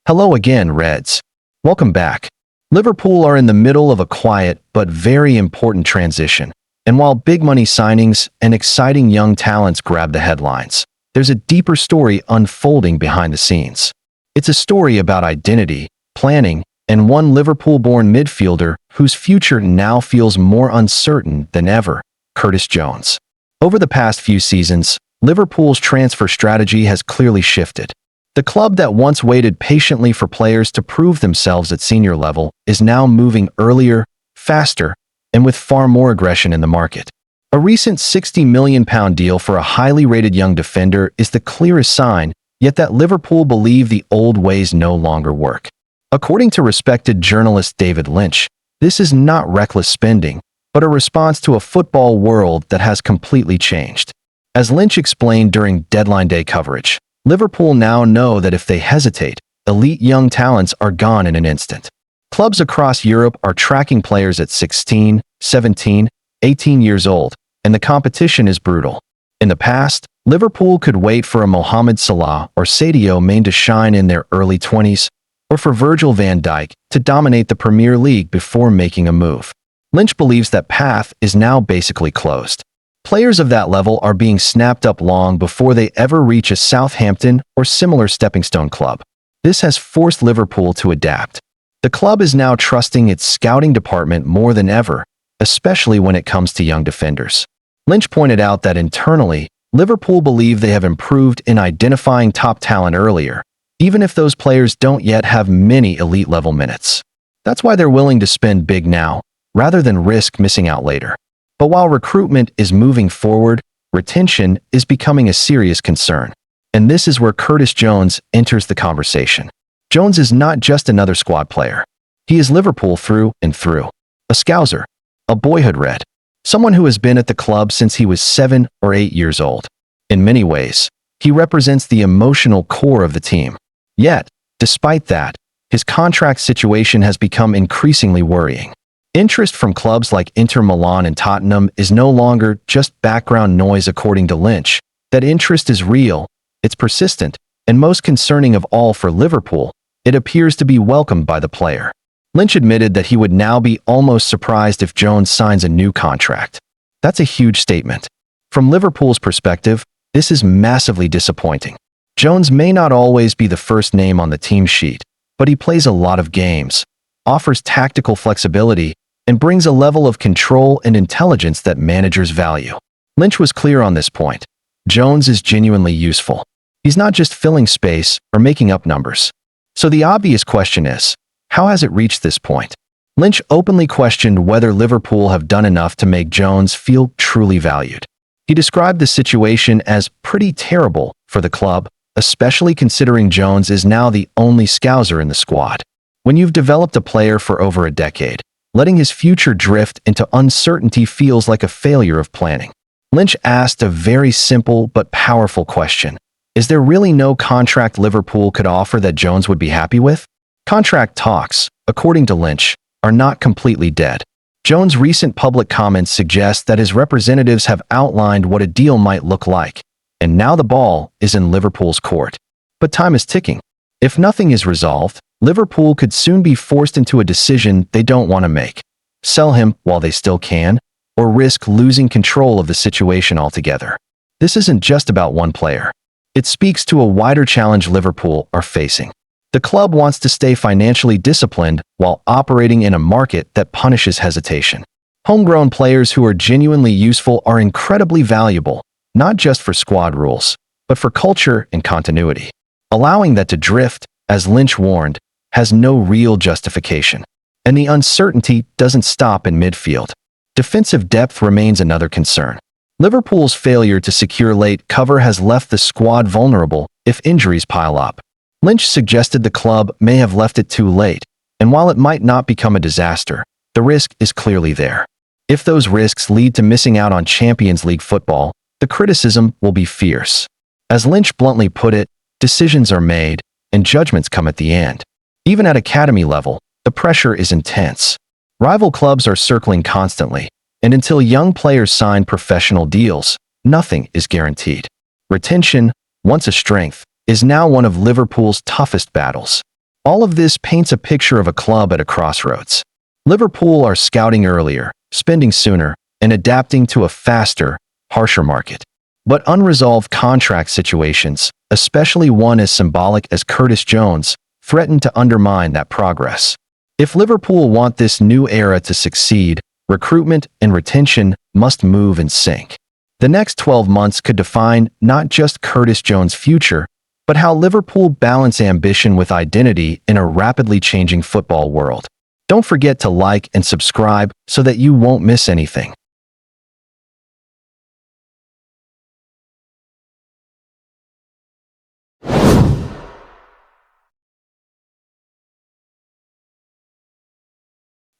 Hello again, Reds. Welcome back. Liverpool are in the middle of a quiet but very important transition. And while big money signings and exciting young talents grab the headlines, there's a deeper story unfolding behind the scenes. It's a story about identity, planning, and one Liverpool-born midfielder whose future now feels more uncertain than ever, Curtis Jones. Over the past few seasons, Liverpool's transfer strategy has clearly shifted. The club that once waited patiently for players to prove themselves at senior level is now moving earlier, faster, and with far more aggression in the market. A recent £60 million deal for a highly rated young defender is the clearest sign, yet that Liverpool believe the old ways no longer work. According to respected journalist David Lynch, this is not reckless spending, but a response to a football world that has completely changed. As Lynch explained during deadline day coverage, Liverpool now know that if they hesitate, elite young talents are gone in an instant. Clubs across Europe are tracking players at 16, 17, 18 years old, and the competition is brutal. In the past, Liverpool could wait for a Mohamed Salah or Sadio Mane to shine in their early 20s, or for Virgil van Dijk to dominate the Premier League before making a move. Lynch believes that path is now basically closed. Players of that level are being snapped up long before they ever reach a Southampton or similar stepping-stone club. This has forced Liverpool to adapt. The club is now trusting its scouting department more than ever, especially when it comes to young defenders. Lynch pointed out that internally, Liverpool believe they have improved in identifying top talent earlier, even if those players don't yet have many elite-level minutes. That's why they're willing to spend big now, rather than risk missing out later. But while recruitment is moving forward, retention is becoming a serious concern. And this is where Curtis Jones enters the conversation. Jones is not just another squad player. He is Liverpool through and through. A Scouser. A boyhood Red. Someone who has been at the club since he was 7 or 8 years old. In many ways, he represents the emotional core of the team. Yet, despite that, his contract situation has become increasingly worrying. Interest from clubs like Inter Milan and Tottenham is no longer just background noise according to Lynch. That interest is real, it's persistent, and most concerning of all for Liverpool, it appears to be welcomed by the player. Lynch admitted that he would now be almost surprised if Jones signs a new contract. That's a huge statement. From Liverpool's perspective, this is massively disappointing. Jones may not always be the first name on the team sheet, but he plays a lot of games, offers tactical flexibility, and brings a level of control and intelligence that managers value. Lynch was clear on this point. Jones is genuinely useful. He's not just filling space or making up numbers. So the obvious question is, how has it reached this point? Lynch openly questioned whether Liverpool have done enough to make Jones feel truly valued. He described the situation as pretty terrible for the club, especially considering Jones is now the only Scouser in the squad. When you've developed a player for over a decade, letting his future drift into uncertainty feels like a failure of planning. Lynch asked a very simple but powerful question. Is there really no contract Liverpool could offer that Jones would be happy with? Contract talks, according to Lynch, are not completely dead. Jones' recent public comments suggest that his representatives have outlined what a deal might look like, and now the ball is in Liverpool's court. But time is ticking. If nothing is resolved, Liverpool could soon be forced into a decision they don't want to make. Sell him while they still can, or risk losing control of the situation altogether. This isn't just about one player. It speaks to a wider challenge Liverpool are facing. The club wants to stay financially disciplined while operating in a market that punishes hesitation. Homegrown players who are genuinely useful are incredibly valuable, not just for squad rules, but for culture and continuity. Allowing that to drift, as Lynch warned, has no real justification. And the uncertainty doesn't stop in midfield. Defensive depth remains another concern. Liverpool's failure to secure late cover has left the squad vulnerable if injuries pile up. Lynch suggested the club may have left it too late, and while it might not become a disaster, the risk is clearly there. If those risks lead to missing out on Champions League football, the criticism will be fierce. As Lynch bluntly put it, decisions are made, and judgments come at the end. Even at academy level, the pressure is intense. Rival clubs are circling constantly, and until young players sign professional deals, nothing is guaranteed. Retention, once a strength, is now one of Liverpool's toughest battles. All of this paints a picture of a club at a crossroads. Liverpool are scouting earlier, spending sooner, and adapting to a faster, harsher market. But unresolved contract situations, especially one as symbolic as Curtis Jones, threaten to undermine that progress. If Liverpool want this new era to succeed, recruitment and retention must move in sync. The next 12 months could define not just Curtis Jones' future, but how Liverpool balance ambition with identity in a rapidly changing football world. Don't forget to like and subscribe so that you won't miss anything.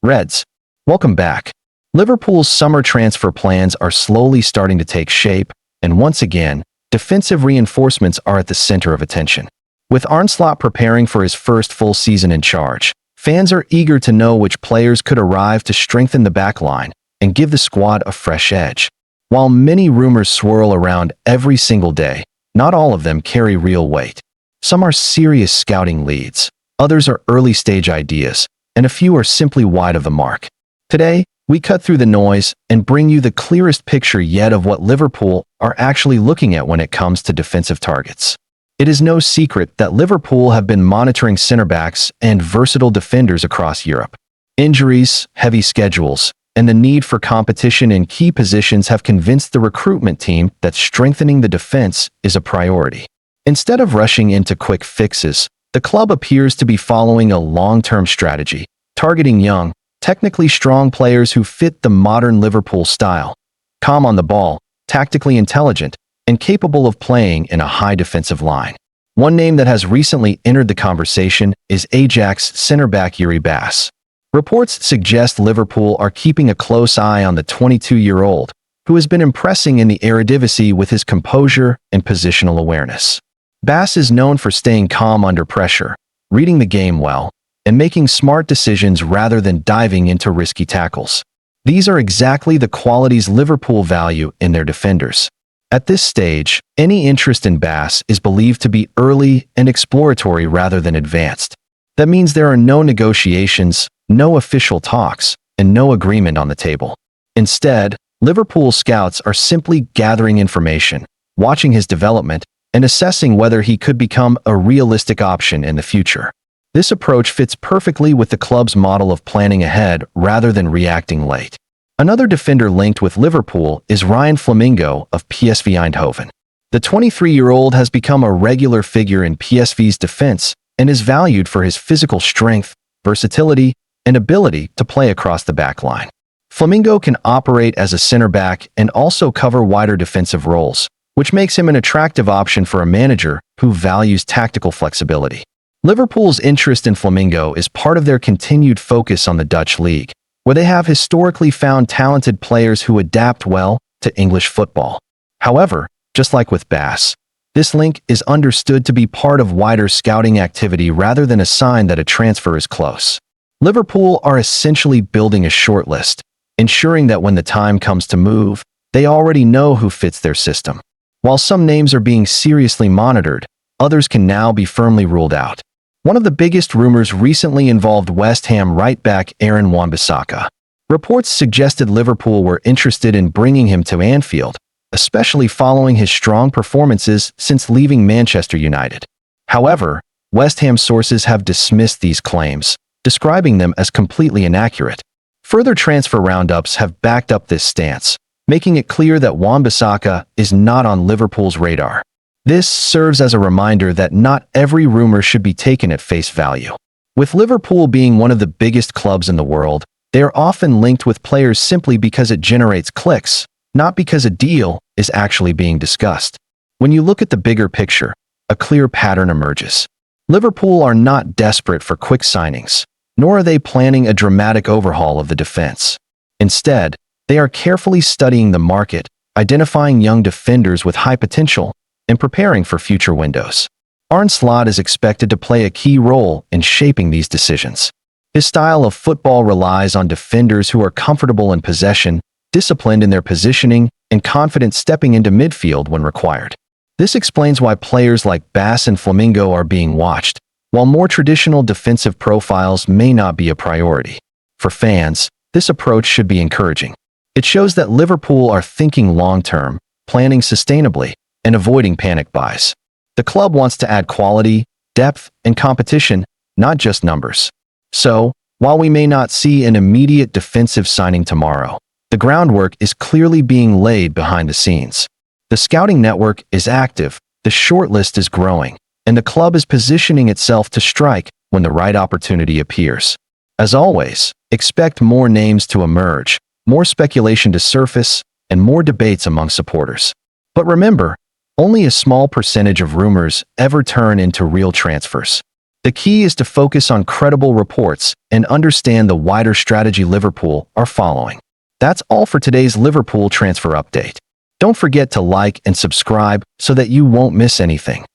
Reds, welcome back. Liverpool's summer transfer plans are slowly starting to take shape, and once again, defensive reinforcements are at the center of attention. With Arne Slot preparing for his first full season in charge, fans are eager to know which players could arrive to strengthen the backline and give the squad a fresh edge. While many rumors swirl around every single day, not all of them carry real weight. Some are serious scouting leads, others are early-stage ideas, and a few are simply wide of the mark. Today, we cut through the noise and bring you the clearest picture yet of what Liverpool are actually looking at when it comes to defensive targets. It is no secret that Liverpool have been monitoring center-backs and versatile defenders across Europe. Injuries, heavy schedules, and the need for competition in key positions have convinced the recruitment team that strengthening the defense is a priority. Instead of rushing into quick fixes, the club appears to be following a long-term strategy, targeting young, technically strong players who fit the modern Liverpool style. Calm on the ball, tactically intelligent, and capable of playing in a high defensive line. One name that has recently entered the conversation is Ajax center-back Yuri Bass. Reports suggest Liverpool are keeping a close eye on the 22-year-old, who has been impressing in the Eredivisie with his composure and positional awareness. Bass is known for staying calm under pressure, reading the game well, and making smart decisions rather than diving into risky tackles. These are exactly the qualities Liverpool value in their defenders. At this stage, any interest in Bass is believed to be early and exploratory rather than advanced. That means there are no negotiations, no official talks, and no agreement on the table. Instead, Liverpool scouts are simply gathering information, watching his development, and assessing whether he could become a realistic option in the future. This approach fits perfectly with the club's model of planning ahead rather than reacting late. Another defender linked with Liverpool is Ryan Flamingo of PSV Eindhoven. The 23-year-old has become a regular figure in PSV's defense and is valued for his physical strength, versatility, and ability to play across the backline. Flamingo can operate as a center-back and also cover wider defensive roles, which makes him an attractive option for a manager who values tactical flexibility. Liverpool's interest in Flamingo is part of their continued focus on the Dutch league, where they have historically found talented players who adapt well to English football. However, just like with Bass, this link is understood to be part of wider scouting activity rather than a sign that a transfer is close. Liverpool are essentially building a shortlist, ensuring that when the time comes to move, they already know who fits their system. While some names are being seriously monitored, others can now be firmly ruled out. One of the biggest rumors recently involved West Ham right-back Aaron Wan-Bissaka. Reports suggested Liverpool were interested in bringing him to Anfield, especially following his strong performances since leaving Manchester United. However, West Ham sources have dismissed these claims, describing them as completely inaccurate. Further transfer roundups have backed up this stance, making it clear that Wan-Bissaka is not on Liverpool's radar. This serves as a reminder that not every rumor should be taken at face value. With Liverpool being one of the biggest clubs in the world, they are often linked with players simply because it generates clicks, not because a deal is actually being discussed. When you look at the bigger picture, a clear pattern emerges. Liverpool are not desperate for quick signings, nor are they planning a dramatic overhaul of the defense. Instead, they are carefully studying the market, identifying young defenders with high potential, and preparing for future windows. Arne Slot is expected to play a key role in shaping these decisions. His style of football relies on defenders who are comfortable in possession, disciplined in their positioning, and confident stepping into midfield when required. This explains why players like Bass and Flamingo are being watched, while more traditional defensive profiles may not be a priority. For fans, this approach should be encouraging. It shows that Liverpool are thinking long-term, planning sustainably, and avoiding panic buys. The club wants to add quality, depth, and competition, not just numbers. So, while we may not see an immediate defensive signing tomorrow, the groundwork is clearly being laid behind the scenes. The scouting network is active, the shortlist is growing, and the club is positioning itself to strike when the right opportunity appears. As always, expect more names to emerge, more speculation to surface, and more debates among supporters. But remember, only a small percentage of rumors ever turn into real transfers. The key is to focus on credible reports and understand the wider strategy Liverpool are following. That's all for today's Liverpool transfer update. Don't forget to like and subscribe so that you won't miss anything.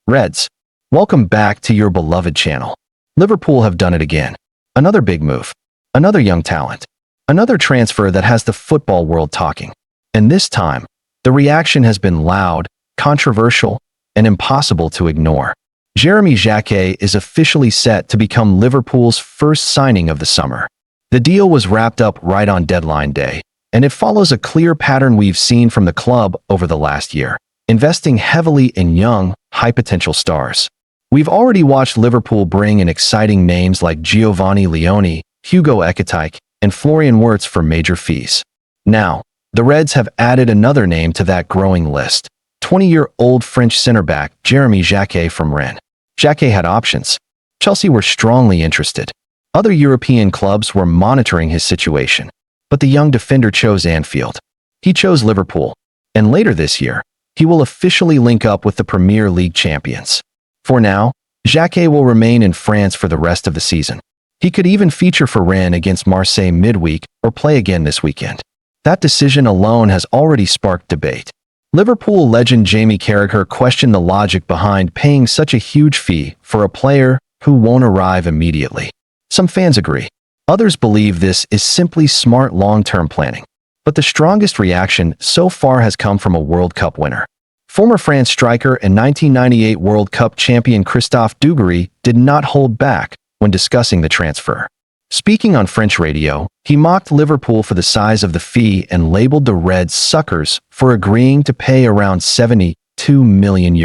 Reds, welcome back to your beloved channel. Liverpool have done it again. Another big move. Another young talent. Another transfer that has the football world talking. And this time, the reaction has been loud, controversial, and impossible to ignore. Jeremy Jacquet is officially set to become Liverpool's first signing of the summer. The deal was wrapped up right on deadline day, and it follows a clear pattern we've seen from the club over the last year, investing heavily in young, high-potential stars. We've already watched Liverpool bring in exciting names like Giovanni Leone, Hugo Ekitike, and Florian Wirtz for major fees. Now, the Reds have added another name to that growing list, 20-year-old French center-back Jeremy Jacquet from Rennes. Jacquet had options. Chelsea were strongly interested. Other European clubs were monitoring his situation. But the young defender chose Anfield. He chose Liverpool. And later this year, he will officially link up with the Premier League champions. For now, Jacquet will remain in France for the rest of the season. He could even feature for Rennes against Marseille midweek or play again this weekend. That decision alone has already sparked debate. Liverpool legend Jamie Carragher questioned the logic behind paying such a huge fee for a player who won't arrive immediately. Some fans agree. Others believe this is simply smart long-term planning. But the strongest reaction so far has come from a World Cup winner. Former France striker and 1998 World Cup champion Christophe Dugarry did not hold back when discussing the transfer. Speaking on French radio, he mocked Liverpool for the size of the fee and labeled the Reds suckers for agreeing to pay around €72 million.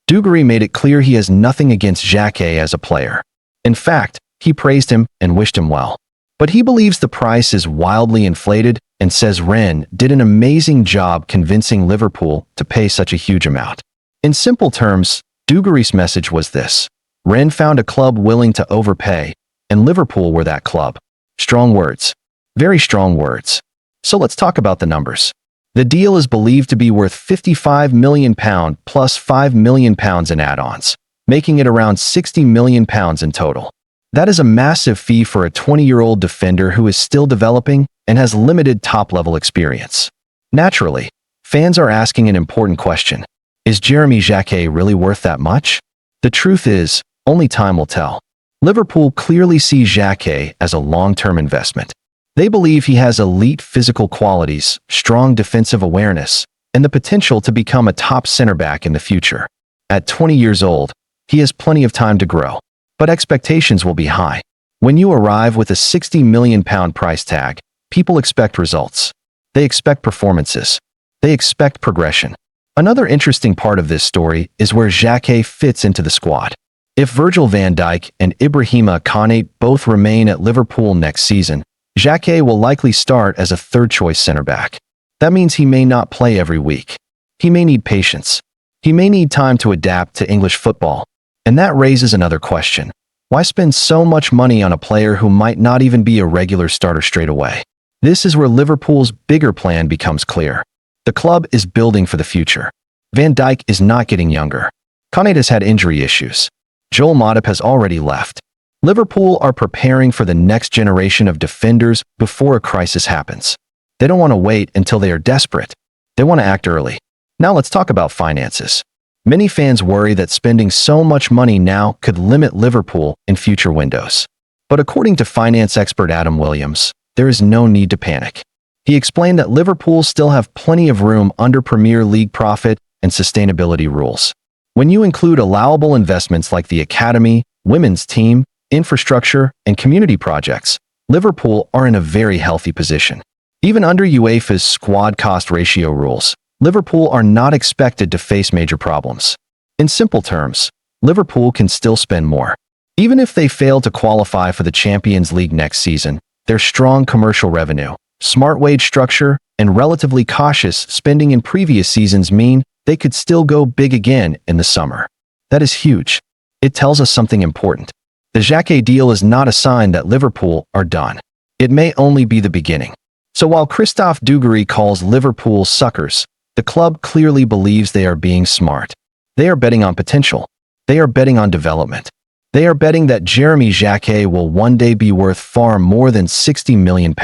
Dugarry made it clear he has nothing against Jacquet as a player. In fact, he praised him and wished him well. But he believes the price is wildly inflated and says Rennes did an amazing job convincing Liverpool to pay such a huge amount. In simple terms, Dugarry's message was this: Rennes found a club willing to overpay, and Liverpool were that club. Strong words. Very strong words. So let's talk about the numbers. The deal is believed to be worth £55 million plus £5 million in add-ons, making it around £60 million in total. That is a massive fee for a 20-year-old defender who is still developing and has limited top-level experience. Naturally, fans are asking an important question. Is Jeremy Jacquet really worth that much? The truth is, only time will tell. Liverpool clearly sees Jacquet as a long-term investment. They believe he has elite physical qualities, strong defensive awareness, and the potential to become a top center-back in the future. At 20 years old, he has plenty of time to grow. But expectations will be high. When you arrive with a £60 million price tag, people expect results. They expect performances. They expect progression. Another interesting part of this story is where Jacquet fits into the squad. If Virgil van Dijk and Ibrahima Konate both remain at Liverpool next season, Jacquet will likely start as a third-choice center-back. That means he may not play every week. He may need patience. He may need time to adapt to English football. And that raises another question. Why spend so much money on a player who might not even be a regular starter straight away? This is where Liverpool's bigger plan becomes clear. The club is building for the future. Van Dijk is not getting younger. Konate has had injury issues. Joel Matip has already left. Liverpool are preparing for the next generation of defenders before a crisis happens. They don't want to wait until they are desperate. They want to act early. Now let's talk about finances. Many fans worry that spending so much money now could limit Liverpool in future windows. But according to finance expert Adam Williams, there is no need to panic. He explained that Liverpool still have plenty of room under Premier League profit and sustainability rules. When you include allowable investments like the academy, women's team, infrastructure, and community projects, Liverpool are in a very healthy position. Even under UEFA's squad cost ratio rules, Liverpool are not expected to face major problems. In simple terms, Liverpool can still spend more. Even if they fail to qualify for the Champions League next season, their strong commercial revenue, smart wage structure, and relatively cautious spending in previous seasons mean they could still go big again in the summer. That is huge. It tells us something important. The Jacquet deal is not a sign that Liverpool are done. It may only be the beginning. So while Christophe Dugarry calls Liverpool suckers, the club clearly believes they are being smart. They are betting on potential. They are betting on development. They are betting that Jeremy Jacquet will one day be worth far more than £60 million.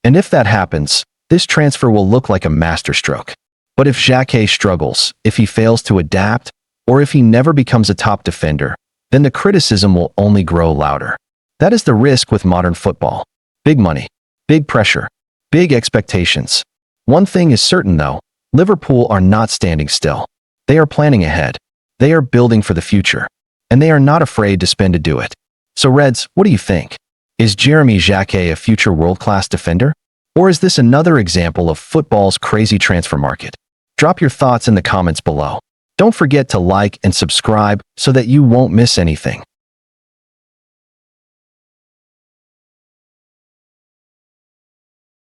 And if that happens, this transfer will look like a masterstroke. But if Jacquet struggles, if he fails to adapt, or if he never becomes a top defender, then the criticism will only grow louder. That is the risk with modern football. Big money, big pressure, big expectations. One thing is certain though, Liverpool are not standing still. They are planning ahead. They are building for the future. And they are not afraid to spend to do it. So Reds, what do you think? Is Jeremy Jacquet a future world-class defender? Or is this another example of football's crazy transfer market? Drop your thoughts in the comments below. Don't forget to like and subscribe so that you won't miss anything.